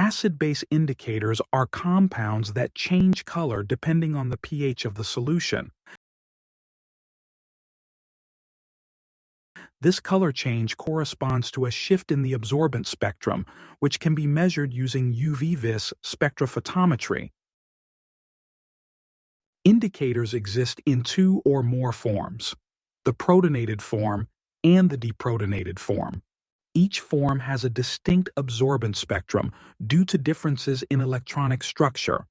Acid-base indicators are compounds that change color depending on the pH of the solution. This color change corresponds to a shift in the absorbance spectrum, which can be measured using UV-vis spectrophotometry. Indicators exist in two or more forms: the protonated form and the deprotonated form. Each form has a distinct absorbance spectrum due to differences in electronic structure.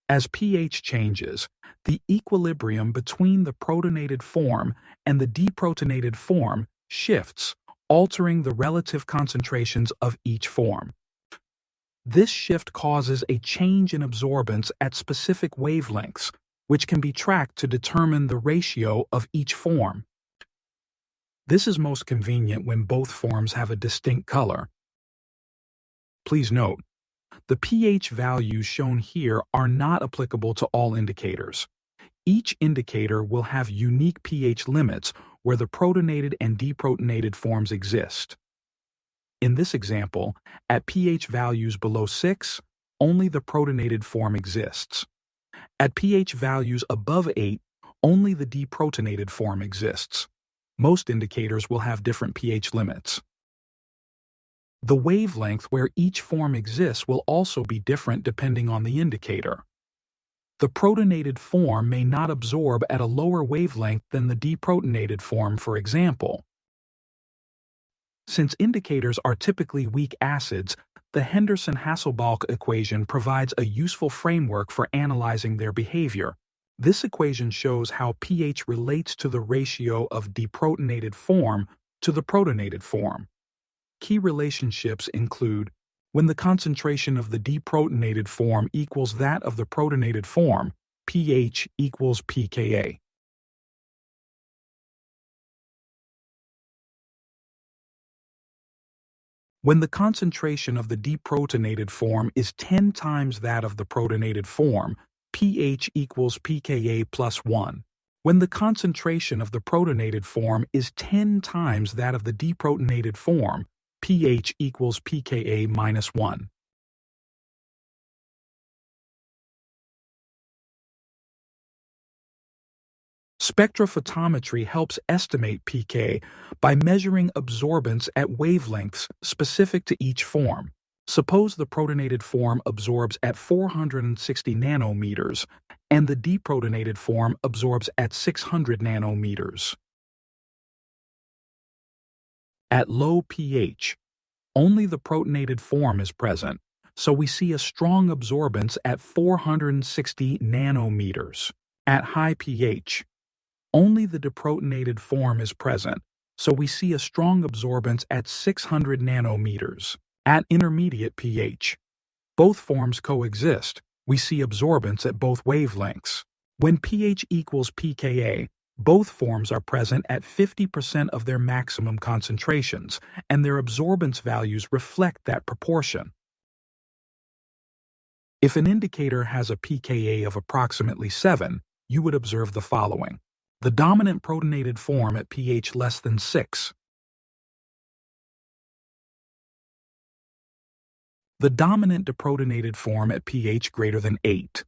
As pH changes, the equilibrium between the protonated form and the deprotonated form shifts, altering the relative concentrations of each form. This shift causes a change in absorbance at specific wavelengths, which can be tracked to determine the ratio of each form. This is most convenient when both forms have a distinct color. Please note, the pH values shown here are not applicable to all indicators. Each indicator will have unique pH limits where the protonated and deprotonated forms exist. In this example, at pH values below 6, only the protonated form exists. At pH values above 8, only the deprotonated form exists. Most indicators will have different pH limits. The wavelength where each form exists will also be different depending on the indicator. The protonated form may not absorb at a lower wavelength than the deprotonated form, for example. Since indicators are typically weak acids, the Henderson-Hasselbalch equation provides a useful framework for analyzing their behavior. This equation shows how pH relates to the ratio of deprotonated form to the protonated form. Key relationships include when the concentration of the deprotonated form equals that of the protonated form, pH equals pKa. When the concentration of the deprotonated form is 10 times that of the protonated form, pH equals pKa plus 1. When the concentration of the protonated form is 10 times that of the deprotonated form, pH equals pKa minus 1. Spectrophotometry helps estimate pK by measuring absorbance at wavelengths specific to each form. Suppose the protonated form absorbs at 460 nanometers and the deprotonated form absorbs at 600 nanometers. At low pH, only the protonated form is present, so we see a strong absorbance at 460 nanometers. At high pH, only the deprotonated form is present, so we see a strong absorbance at 600 nanometers. At intermediate pH, both forms coexist. We see absorbance at both wavelengths. When pH equals pKa, both forms are present at 50% of their maximum concentrations, and their absorbance values reflect that proportion. If an indicator has a pKa of approximately 7, you would observe the following: the dominant protonated form at pH less than 6, the dominant deprotonated form at pH greater than 8.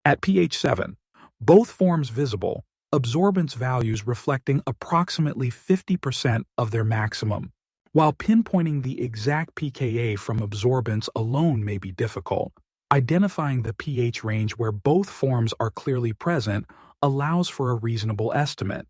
At pH 7, both forms visible, absorbance values reflecting approximately 50% of their maximum. While pinpointing the exact pKa from absorbance alone may be difficult, identifying the pH range where both forms are clearly present allows for a reasonable estimate.